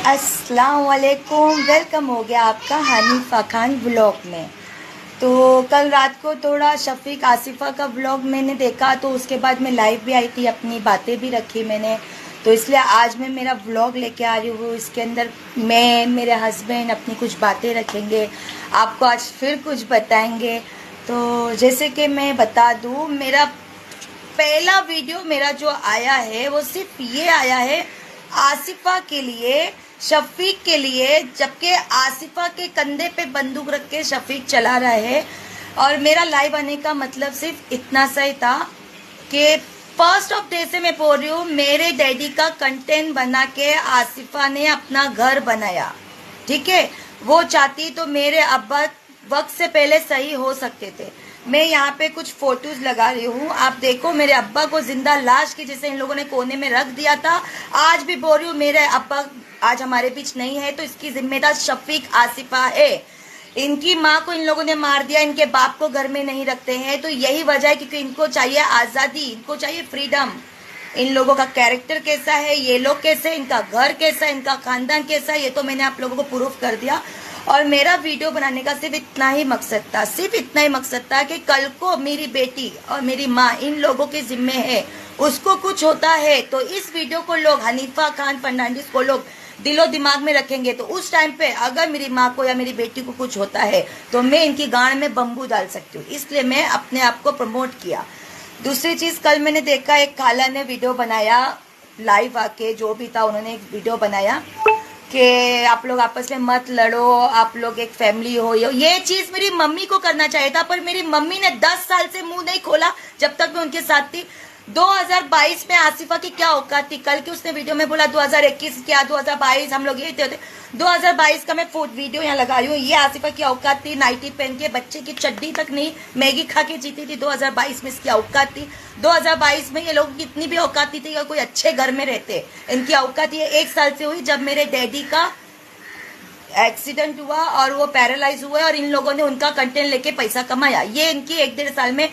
अस्सलाम वालेकुम, वेलकम हो गया आपका हनीफा खान व्लॉग में। तो कल रात को थोड़ा शफीक आसिफा का व्लॉग मैंने देखा, तो उसके बाद मैं लाइव भी आई थी, अपनी बातें भी रखी मैंने। तो इसलिए आज मैं मेरा व्लॉग लेके आ रही हूँ। इसके अंदर मैं, मेरे हस्बैंड अपनी कुछ बातें रखेंगे, आपको आज फिर कुछ बताएंगे। तो जैसे कि मैं बता दूँ, मेरा पहला वीडियो मेरा जो आया है वो सिर्फ ये आया है आसिफा के लिए, शफीक के लिए, जबकि आसिफा के कंधे पे बंदूक रख के शफीक चला रहा है। और मेरा लाइव आने का मतलब सिर्फ इतना सा ही था कि फर्स्ट ऑफ डे से मैं बोल रही हूँ, मेरे डैडी का कंटेंट बना के आसिफा ने अपना घर बनाया। ठीक है, वो चाहती तो मेरे अब्बा वक्त से पहले सही हो सकते थे। मैं यहाँ पे कुछ फोटोज लगा रही हूँ, आप देखो। मेरे अब्बा को जिंदा लाश की जैसे इन लोगों ने कोने में रख दिया था। आज भी बोल रही हूँ, मेरे अब्बा आज हमारे बीच नहीं है, तो इसकी जिम्मेदार शफीक आसिफा है। इनकी माँ को इन लोगों ने मार दिया, इनके बाप को घर में नहीं रखते हैं, तो यही वजह है क्योंकि इनको चाहिए आज़ादी, इनको चाहिए फ्रीडम। इन लोगों का कैरेक्टर कैसा है, ये लोग कैसे, इनका घर कैसा, इनका खानदान कैसा है, ये तो मैंने आप लोगों को प्रूफ कर दिया। और मेरा वीडियो बनाने का सिर्फ इतना ही मकसद था, सिर्फ इतना ही मकसद था कि कल को मेरी बेटी और मेरी माँ इन लोगों के जिम्मे है, उसको कुछ होता है तो इस वीडियो को लोग, हनीफा खान फर्नांडिस को लोग दिलो दिमाग में रखेंगे। तो उस टाइम पे अगर मेरी माँ को या मेरी बेटी को कुछ होता है तो मैं इनकी गांड में बम्बू डाल सकती हूँ, इसलिए मैं अपने आप को प्रमोट किया। दूसरी चीज, कल मैंने देखा एक खाला ने वीडियो बनाया, लाइव आके जो भी था उन्होंने एक वीडियो बनाया कि आप लोग आपस में मत लड़ो, आप लोग एक फैमिली हो। ये चीज मेरी मम्मी को करना चाहिए था, पर मेरी मम्मी ने 10 साल से मुंह नहीं खोला जब तक मैं उनके साथ थी। 2022 में आसिफा की क्या औकात थी, कल की उसने वीडियो में बोला 2021 क्या 2022 हम लोग ये थे। 2022 का मैं वीडियो यहाँ लगा रही हूँ, ये आसिफा की औकात थी, नाइटी पहन के, बच्चे की चड्डी तक नहीं, मैगी खा के जीती थी। 2022 में इसकी औकात थी। 2022 में ये लोग कितनी भी औकात थी कि कोई अच्छे घर में रहते, इनकी औकात ये 1 साल से हुई जब मेरे डैडी का एक्सीडेंट हुआ और वो पैरालाइज हुए और इन लोगों ने उनका कंटेंट लेके पैसा कमाया। ये इनकी 1-1.5 साल में,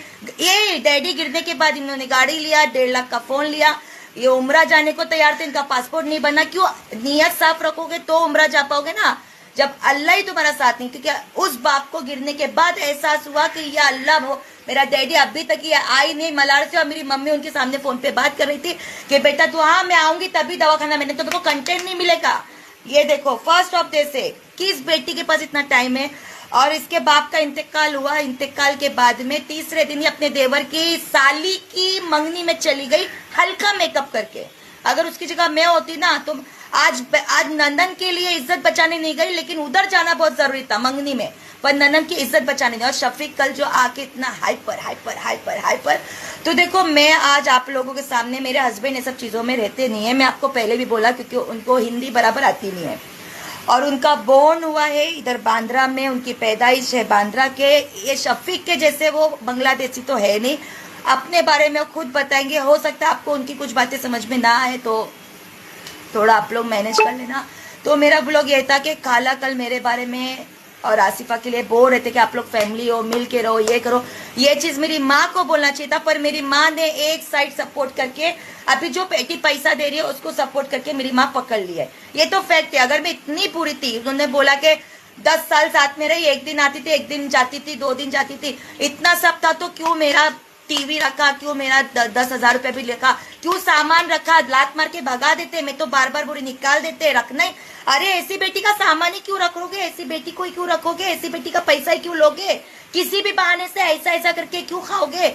ये डैडी गिरने के बाद इन्होंने गाड़ी लिया, 1.5 लाख का फोन लिया, ये उम्रा जाने को तैयार थे, इनका पासपोर्ट नहीं बना। क्यों? नियत साफ रखोगे तो उम्रा जा पाओगे ना, जब अल्लाह ही तुम्हारा साथ नहीं। क्योंकि उस बाप को गिरने के बाद एहसास हुआ कि ये अल्लाह हो, मेरा डैडी अभी तक ये आई नहीं मलाड़ से, और मेरी मम्मी उनके सामने फोन पे बात कर रही थी कि बेटा तू, हाँ मैं आऊंगी तभी दवाखाना, मैंने तो मेरे को कंटेंट नहीं मिलेगा। ये देखो फर्स्ट ऑफ डे से किस बेटी के पास इतना टाइम है। और इसके बाप का इंतकाल हुआ, इंतकाल के बाद में तीसरे दिन ही अपने देवर की साली की मंगनी में चली गई, हल्का मेकअप करके। अगर उसकी जगह मैं होती ना तो आज नंदन के लिए इज्जत बचाने नहीं गई, लेकिन उधर जाना बहुत जरूरी था मंगनी में, पर नंदन की इज्जत बचाने नहीं। और शफीक कल जो आके इतना हाइपर हाइपर हाइपर हाइपर, तो देखो मैं आज आप लोगों के सामने, मेरे हस्बैंड ये सब चीजों में रहते नहीं है, मैं आपको पहले भी बोला, क्योंकि उनको हिंदी बराबर आती नहीं है। और उनका बोर्न हुआ है इधर बांद्रा में, उनकी पैदाइश है बांद्रा के। ये शफीक के जैसे वो बांग्लादेशी तो है नहीं, अपने बारे में खुद बताएंगे। हो सकता है आपको उनकी कुछ बातें समझ में ना आए, तो थोड़ा आप लोग मैनेज कर लेना। तो मेरा ब्लॉग ये था कि खाला कल मेरे बारे में और आसिफा के लिए बोल रहे थे कि आप लोग फैमिली हो, मिल के रहो, ये करो। ये चीज मेरी माँ को बोलना चाहिए था, पर मेरी माँ ने एक साइड सपोर्ट करके, अभी जो बेटी पैसा दे रही है उसको सपोर्ट करके मेरी माँ पकड़ ली है। ये तो फैक्ट है। अगर मैं इतनी पूरी थी, उन्होंने बोला कि 10 साल साथ में रही, 1 दिन आती थी, 1 दिन जाती थी, 2 दिन जाती थी, इतना सब था, तो क्यों मेरा टीवी रखा, क्यों मेरा 10,000 रुपए भी लिखा, क्यों सामान रखा, लात मार के भगा देते, मैं तो बार बार बोली निकाल देते, रखना ही। अरे ऐसी बेटी का सामान ही क्यों रखोगे, ऐसी बेटी को ही क्यों रखोगे, ऐसी बेटी का पैसा ही क्यों लोगे, किसी भी बहाने से ऐसा ऐसा करके क्यों खाओगे,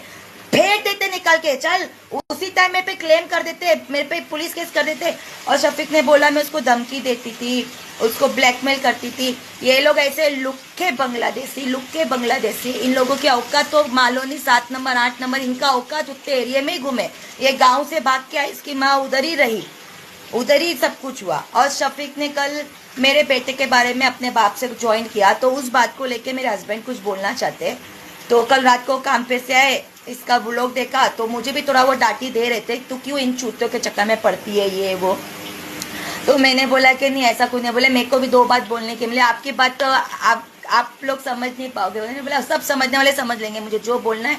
फेंक देते निकाल के। चल उसी टाइम मेरे पे क्लेम कर देते, मेरे पे पुलिस केस कर देते। और शफीक ने बोला मैं उसको धमकी देती थी, उसको ब्लैकमेल करती थी। ये लोग ऐसे लुक्के बांग्लादेशी, इन लोगों की औकात तो मालूनी 7 नंबर 8 नंबर, इनका औकात उतने एरिया में ही घूमे। ये गाँव से भाग के आई, इसकी माँ उधर ही रही, उधर ही सब कुछ हुआ। और शफीक ने कल मेरे बेटे के बारे में अपने बाप से ज्वाइन किया, तो उस बात को लेके मेरे हस्बैंड कुछ बोलना चाहते। तो कल रात को काम पे से आए, इसका व्लॉग देखा, तो मुझे भी थोड़ा वो डांटी दे रहे थे, तो क्यों इन चूतियों के चक्कर में पड़ती है ये वो। तो मैंने बोला कि नहीं ऐसा कुछ नहीं। बोले मेरे को भी 2 बात बोलने के मिले, आपकी बात तो आप लोग समझ नहीं पाओगे। मैंने बोला सब समझने वाले समझ लेंगे, मुझे जो बोलना है,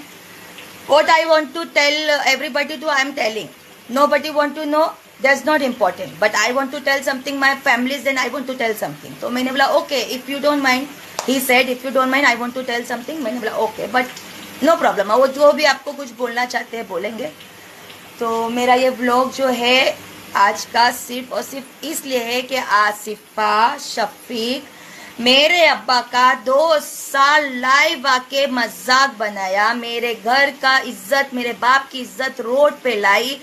what I want to tell everybody to I am telling, nobody want to know, that's not important, but I want to tell something my families, then I want to tell something. तो मैंने बोला okay, if you don't mind, he said if you don't mind I want to tell something. मैंने बोला okay, but no problem, वो जो भी आपको कुछ बोलना चाहते हैं बोलेंगे. तो मेरा ये व्लॉग जो है आज का सिर्फ और सिर्फ इसलिए है कि आसिफा शफीक मेरे अब्बा का 2 साल लाइव आके मजाक बनाया, मेरे घर का इज्जत, मेरे बाप की इज्जत रोड पे लाई.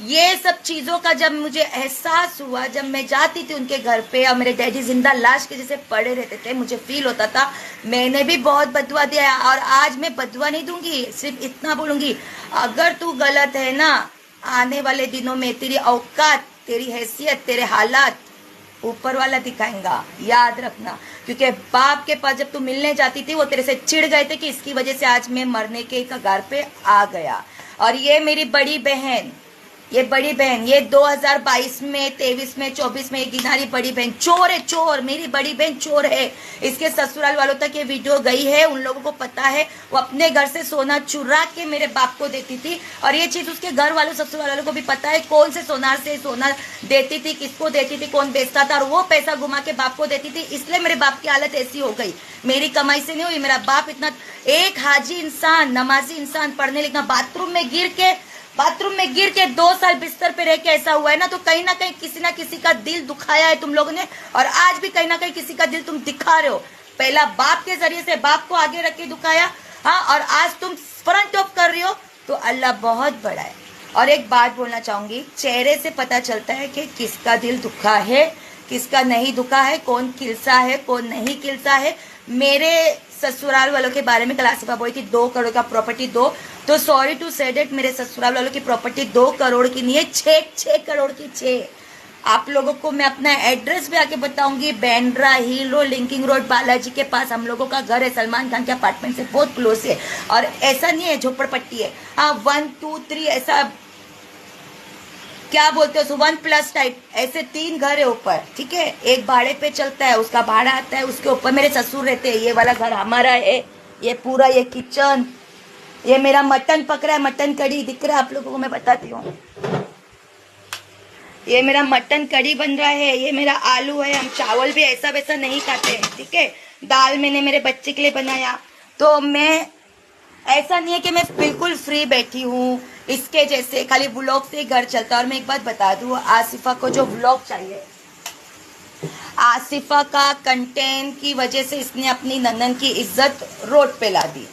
ये सब चीज़ों का जब मुझे एहसास हुआ, जब मैं जाती थी उनके घर पे और मेरे डैडी जिंदा लाश के जैसे पड़े रहते थे, मुझे फील होता था मैंने भी बहुत बदुआ दिया. और आज मैं बदुआ नहीं दूंगी, सिर्फ इतना बोलूंगी, अगर तू गलत है ना, आने वाले दिनों में तेरी औकात, तेरी हैसियत, तेरे हालात ऊपर वाला दिखाएगा, याद रखना. क्योंकि बाप के पास जब तू मिलने जाती थी वो तेरे से चिढ़ गए थे कि इसकी वजह से आज मैं मरने के कगार पे आ गया. और ये मेरी बड़ी बहन, ये 2022 में, 23 में, 24 में, एक गिनारी बड़ी बहन चोर है, चोर. मेरी बड़ी बहन चोर है. इसके ससुराल वालों तक ये वीडियो गई है, उन लोगों को पता है. वो अपने घर से सोना चुरा के मेरे बाप को देती थी, और ये चीज उसके घर वालों, ससुराल वालों को भी पता है कौन से सोनार से सोना देती थी, किसको देती थी, कौन बेचता था, और वो पैसा घुमा के बाप को देती थी. इसलिए मेरे बाप की हालत ऐसी हो गई, मेरी कमाई से नहीं हुई. मेरा बाप इतना एक हाजी इंसान, नमाजी इंसान, पढ़ने लिखना, बाथरूम में गिर के 2 साल बिस्तर पे रह के ऐसा हुआ है ना, तो कहीं ना कहीं किसी ना किसी का दिल दुखाया है तुम लोगों ने, और आज भी कहीं ना कहीं किसी का दिल तुम दिखा रहे हो. पहला बाप के जरिए से बाप को आगे रख के दुखाया, हाँ, और आज तुम फ्रंट ऑफ कर रही हो, तो अल्लाह बहुत बड़ा है. और एक बात बोलना चाहूंगी, चेहरे से पता चलता है कि किसका दिल दुखा है, किसका नहीं दुखा है, कौन खिलसा है, कौन नहीं खिलसा है. मेरे ससुराल वालों के बारे में कल आसिफा बोली थी 2 करोड़ का प्रॉपर्टी दो, तो सॉरी टू से डेट, मेरे ससुराल वालों की प्रॉपर्टी 2 करोड़ की नहीं है, 6 करोड़ की 6. आप लोगों को मैं अपना एड्रेस भी आके बताऊंगी, बैंड्रा हिल रोड, लिंकिंग रोड, बालाजी के पास हम लोगों का घर है, सलमान खान के अपार्टमेंट से बहुत क्लोज है. और ऐसा नहीं है झोपड़पट्टी है, हाँ 1 2 3 ऐसा क्या बोलते हो 1+ टाइप, ऐसे 3 घर है ऊपर, ठीक है. एक भाड़े पे चलता है, उसका भाड़ा आता है, उसके ऊपर मेरे ससुर रहते हैं. ये वाला घर हमारा है, ये पूरा, ये किचन, ये मेरा मटन पक रहा है, मटन कड़ी दिख रहा है आप लोगों को, मैं बताती हूँ. ये मेरा मटन कड़ी बन रहा है, ये मेरा आलू है. हम चावल भी ऐसा वैसा नहीं खाते हैं, ठीक है. दाल मैंने मेरे बच्चे के लिए बनाया. तो मैं, ऐसा नहीं है कि मैं बिल्कुल फ्री बैठी हूँ, इसके जैसे खाली व्लॉग से घर चलता है. और मैं एक बात बता दूँ, आसिफा को जो व्लॉग चाहिए, आसिफा का कंटेंट की वजह से इसने अपनी ननन की इज्जत रोड पे ला दी.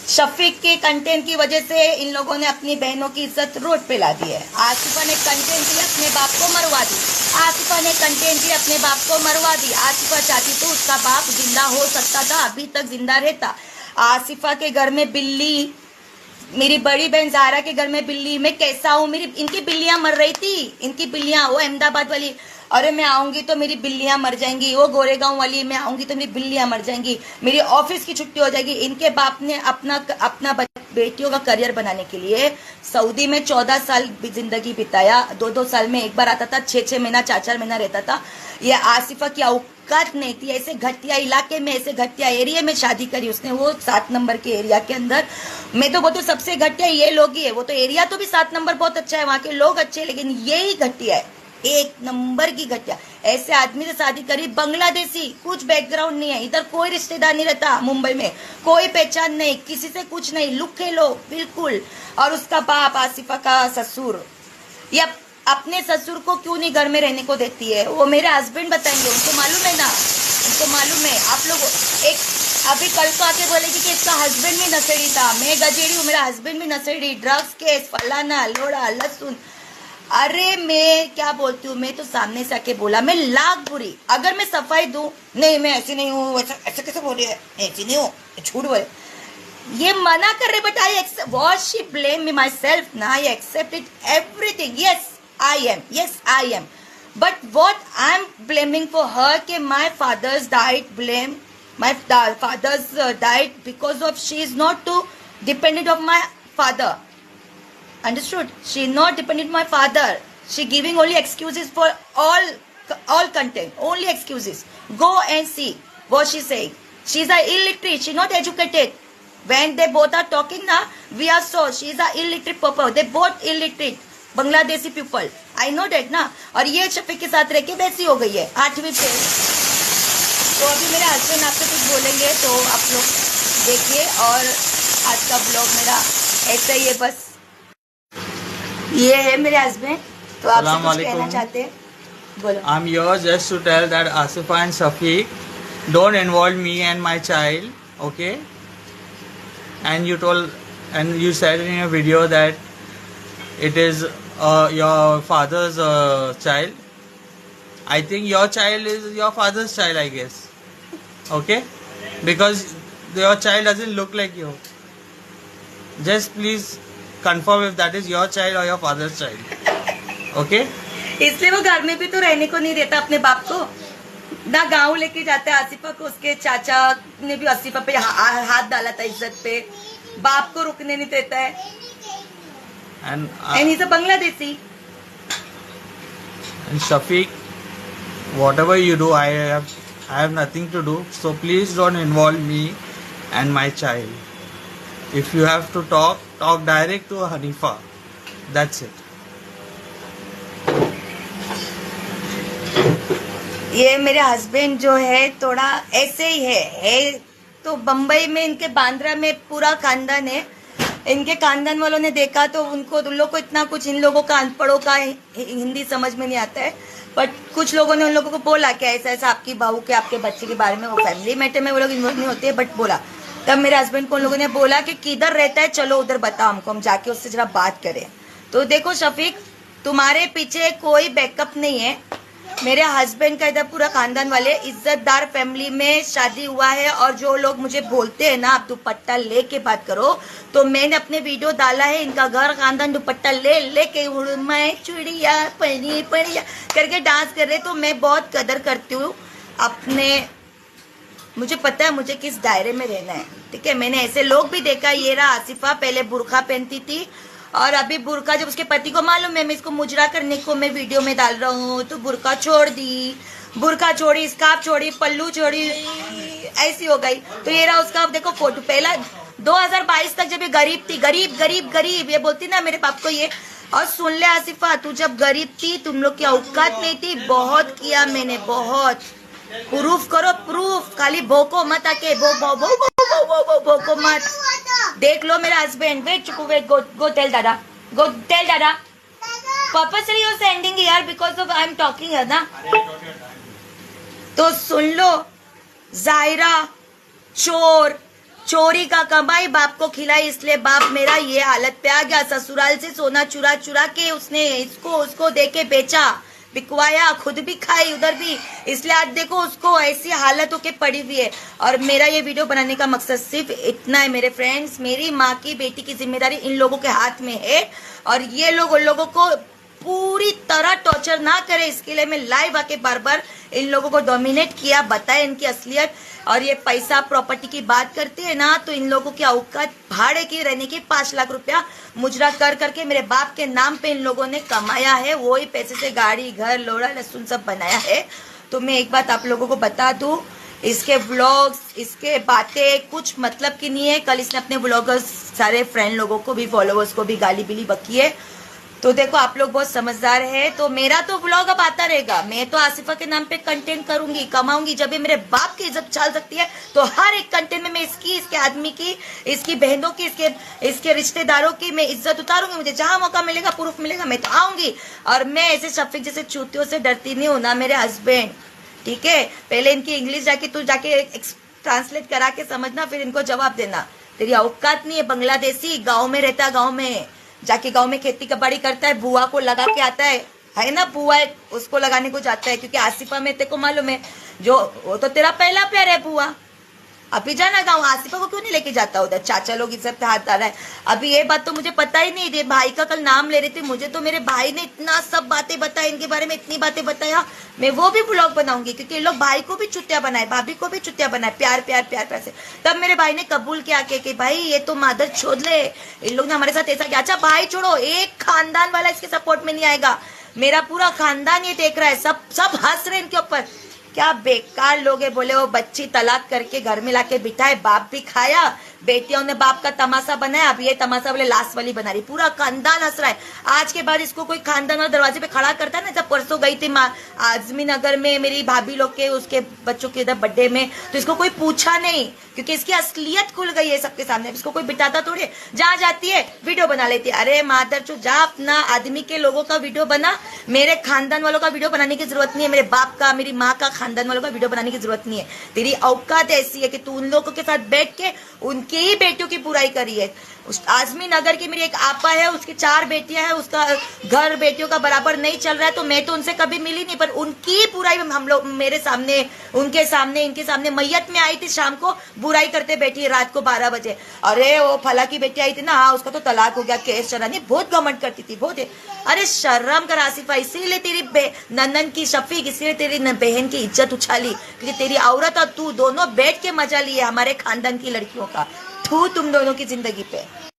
शफीक के कंटेंट की वजह से इन लोगों ने अपनी बहनों की इज्जत रोड पे ला दी है. आसिफा ने कंटेंट दिया, अपने बाप को मरवा दी. आसिफा ने कंटेंट दिया, अपने बाप को मरवा दी. आसिफा चाहती तो उसका बाप जिंदा हो सकता था, अभी तक जिंदा रहता. आसिफा के घर में बिल्ली, मेरी बड़ी बहन ज़ारा के घर में बिल्ली, मैं कैसा हूँ, मेरी इनकी बिल्लियां मर रही थी, इनकी बिल्लियां, वो अहमदाबाद वाली, अरे मैं आऊंगी तो मेरी बिल्लियां मर जाएंगी. वो गोरेगांव वाली, मैं आऊंगी तो मेरी बिल्लियां मर जाएंगी. मेरी ऑफिस की छुट्टी हो जाएगी. इनके बाप ने अपना बेटियों का करियर बनाने के लिए सऊदी में 14 साल जिंदगी बिताया. 2 साल में एक बार आता था, 6 महीना, 4 महीना रहता था. ये आसिफा की औकात नहीं थी. ऐसे घटिया इलाके में, ऐसे घटिया एरिया में शादी करी उसने, वो 7 नंबर के एरिया के अंदर. मैं तो बोलती हूँ सबसे घटिया ये लोग ही है. वो तो एरिया तो भी 7 नंबर बहुत अच्छा है, वहाँ के लोग अच्छे, लेकिन यही घटिया है, 1 नंबर की घटिया. ऐसे आदमी से शादी करी, बांग्लादेशी, कुछ बैकग्राउंड नहीं है, इधर कोई रिश्तेदार नहीं रहता, मुंबई में कोई पहचान नहीं, किसी से कुछ नहीं, लुके लोग बिल्कुल. और उसका बाप, आसिफा का ससुर, या अपने ससुर को क्यों नहीं घर में रहने को देती है, वो मेरे हस्बैंड बताएंगे, उनको मालूम है ना, उनको मालूम है. आप लोग एक अभी कल को आके बोलेगी कि इसका हस्बैंड भी नशेड़ी था, मैं गजेड़ी हूँ, मेरा हस्बैंड भी नशेड़ी, ड्रग्स केस, फलाना लोड़ा लहसुन. अरे मैं क्या बोलती हूँ, मैं तो सामने से आके बोला, मैं लाख बुरी, अगर मैं सफाई दूं, नहीं मैं ऐसी नहीं हूँ, ऐसा कैसे बोल रही है, ऐसी नहीं हूँ, झूठ बोले, ये मना कर रहे, but I accept what she blame me my self ना, I accept it everything. Yes I am, but what I am blaming for her के my father's died, my father's died because of she is not too dependent of my father. Understood? She is not dependent on my father. She giving only excuses for all content. Only excuses. Go and see what she's saying. She's a illiterate. She's not educated. When they both are talking now, we are so. She's a illiterate purple. They both illiterate. Bangladeshi people, I know that ना। और ये शफीक के साथ रह के वैसी हो गई है 8वीं फेल। तो अभी मेरे हस्बैंड आपसे कुछ बोलेंगे तो आप लोग देखिए। और आज का ब्लॉग मेरा ऐसा ही है, बस ये है मेरे हस्बैंड। तो आप कुछ कहना चाहते हैं, बोलो। I'm here just to tell that Asifa and Shafiq don't involve me and my child, okay? And you said in your video that it is your father's child. I think your child is your father's child, I guess. Okay? Because your child doesn't look like you. Just please confirm if that is your child or your father's child. Okay? इसलिए वो घर में भी तो रहने को नहीं देता अपने बाप को ना। गाँव लेके जाता है आसिफा को, उसके चाचा ने भी आसिफा पे हाथ डाला था इज्जत पे, बाप को रुकने नहीं देता है। And he's a Bangladeshi. And Shafiq, whatever you do, I have nothing to do. So please don't involve me and my child. If you have to talk direct to Hanifa. That's it. ये मेरे husband जो है थोड़ा ऐसे ही है तो बम्बई में इनके बांद्रा में पूरा खानदान है। इनके खानदान वालों ने देखा तो उन लोगों को इतना कुछ, इन लोगों का अनपढ़ों का हिंदी समझ में नहीं आता है, बट कुछ लोगों ने उन लोगों को बोला कि ऐसा ऐसा आपकी बहू के आपके बच्चे के बारे में, वो फैमिली मैटर में वो लोग इन्वॉल्व नहीं होते, बट बोला। तब मेरे हस्बैंड को उन लोगों ने बोला कि किधर रहता है, चलो उधर बताओ हमको, हम जाके उससे जरा बात करें। तो देखो शफीक, तुम्हारे पीछे कोई बैकअप नहीं है। मेरे हस्बैंड का इधर पूरा खानदान वाले इज्जतदार फैमिली में शादी हुआ है। और जो लोग मुझे बोलते हैं ना आप दुपट्टा लेके बात करो, तो मैंने अपने वीडियो डाला है, इनका घर खानदान दुपट्टा लेके मैं चुड़िया पनिया करके डांस कर रहे। तो मैं बहुत कदर करती हूँ अपने, मुझे पता है मुझे किस दायरे में रहना है, ठीक है। मैंने ऐसे लोग भी देखा। ये रहा आसिफा, पहले बुर्का पहनती थी और अभी बुर्का जब उसके पति को मालूम है मैं इसको मुजरा करने को मैं वीडियो में डाल रहा हूँ, तो बुर्का छोड़ दी, बुर्का छोड़ी, स्कार्फ छोड़ी, पल्लू छोड़ी, ऐसी हो गई। तो ये रहा उसका, देखो फोटो। पहला 2022 तक जब ये गरीब थी, गरीब गरीब गरीब ये बोलती ना मेरे पाप को ये। और सुन ले आसिफा, तू जब गरीब थी, तुम लोग की औकात नहीं थी, बहुत किया मैंने, बहुत। प्रूफ करो, प्रूफ, खाली भोको मत आके, भोको मत। देख लो मेरा हस्बैंड, वेट चुकू, वेट, गो टेल दादा, गो टेल दादा। Purposely you sending here because of I am talking है ना। तो सुन लो, जायरा चोर, चोरी का कमाई बाप को खिलाई, इसलिए बाप मेरा ये हालत पे आ गया। ससुराल से सोना चुरा चुरा के उसने इसको उसको दे के बेचा, बिकवाया, खुद भी खाई उधर भी, इसलिए आज देखो उसको ऐसी हालत होके पड़ी हुई है। और मेरा ये वीडियो बनाने का मकसद सिर्फ इतना है मेरे फ्रेंड्स, मेरी माँ की बेटी की जिम्मेदारी इन लोगों के हाथ में है। और ये लोग उन लोगों को पूरी तरह टॉर्चर ना करे, इसके लिए मैं लाइव आके बार बार इन लोगों को डोमिनेट किया, बताया इनकी असलियत। और ये पैसा प्रॉपर्टी की बात करते हैं ना, तो इन लोगों की औकात भाड़े की रहने की 5 लाख रुपया मुजरा कर करके मेरे बाप के नाम पे इन लोगों ने कमाया है। वही पैसे से गाड़ी, घर, लोड़ा, लहसुन सब बनाया है। तो मैं एक बात आप लोगों को बता दूं, इसके व्लॉग्स, इसके बातें कुछ मतलब की नहीं है। कल इसने अपने व्लॉगर्स सारे फ्रेंड लोगों को भी, फॉलोअर्स को भी गाली बिली बकी है। तो देखो आप लोग बहुत समझदार है, तो मेरा तो व्लॉग अब आता रहेगा। मैं तो आसिफा के नाम पे कंटेंट करूंगी, कमाऊंगी। जब ये मेरे बाप की इज्जत चल सकती है तो हर एक कंटेंट में मैं इसकी, इसके आदमी की, इसकी बहनों की, इसके रिश्तेदारों की मैं इज्जत उतारूंगी। मुझे जहां मौका मिलेगा, प्रूफ मिलेगा, मैं तो आऊंगी। और मैं ऐसे शफीक जैसे चूतियों से डरती नहीं हूँ ना मेरे हस्बैंड, ठीक है। पहले इनकी इंग्लिश जाके ट्रांसलेट करा के समझना, फिर इनको जवाब देना। तेरी औकात नहीं है, बांग्लादेशी गाँव में रहता, गाँव में जाके गांव में खेती कबाड़ी करता है, बुआ को लगा के आता है ना, बुआ उसको लगाने को जाता है। क्योंकि आसिफा में तेरे को मालूम है, जो वो तो तेरा पहला प्यार है बुआ। अभी जाना गाँव, आसिफा को क्यों नहीं लेके जाता उधर, चाचा लोग इज्जत पे हाथ डाला है। अभी ये बात तो मुझे पता ही नहीं थी, भाई का कल नाम ले रही थी, मुझे तो मेरे भाई ने इतना सब बातें बताई इनके बारे में, इतनी बातें बताया। मैं वो भी ब्लॉग बनाऊंगी, क्योंकि ये लोग भाई को भी चुतिया बनाए, भाभी को भी चुतिया बनाए, प्यार प्यार प्यार प्यार से। तब मेरे भाई ने कबूल किया कि भाई ये तो मादर छोड़ले, इन लोग ने हमारे साथ ऐसा किया। अच्छा भाई छोड़ो, एक खानदान वाला इसके सपोर्ट में नहीं आएगा, मेरा पूरा खानदान ये देख रहा है, सब हंस रहे इनके ऊपर। क्या बेकार लोग है। बोले वो बच्ची तलाक करके घर में लाके बिठाए, बाप भी खाया, बेटियों ने बाप का तमाशा बनाया, अब ये तमाशा बोले लाश वाली बना रही, पूरा खानदान हंस रहा है। आज के बाद इसको कोई खानदान वाला दरवाजे पे खड़ा करता है ना, जब परसों गई थी आजमी नगर में मेरी भाभी लोग के उसके बच्चों के इधर बर्थडे में, तो इसको कोई पूछा नहीं, क्योंकि इसकी असलियत खुल गई है सबके सामने। इसको कोई बिठाता थोड़ी, जहाँ जाती है वीडियो बना लेती है। अरे मादर चो, जा अपना आदमी के लोगों का वीडियो बना, मेरे खानदान वालों का वीडियो बनाने की जरूरत नहीं है, मेरे बाप का, मेरी माँ का, खानदान वालों का वीडियो बनाने की जरूरत नहीं है। तेरी औकात ऐसी है कि तू उन लोगों के साथ बैठ के उनकी ही बेटियों की बुराई करी है। आजमी नगर की मेरी एक आपा है, उसकी 4 बेटियां हैं, उसका घर बेटियों का बराबर नहीं चल रहा है, तो मैं तो उनसे कभी मिली नहीं, पर उनकी बुराई हम लोग मेरे सामने, उनके सामने, इनके सामने मैयत में आई थी, शाम को बुराई करते बैठी है रात को 12 बजे। अरे वो फला की बेटी आई थी ना, हाँ उसका तो तलाक हो गया, केस चला नहीं, बहुत घमंड करती थी, बहुत है। अरे शर्म कर आसिफा, इसीलिए तेरी नंदन की शफीक, इसीलिए तेरी बहन की इज्जत उछाली, क्योंकि तेरी औरत और तू दोनों बैठ के मजा लिए हमारे खानदान की लड़कियों का। थू तुम दोनों की जिंदगी पे।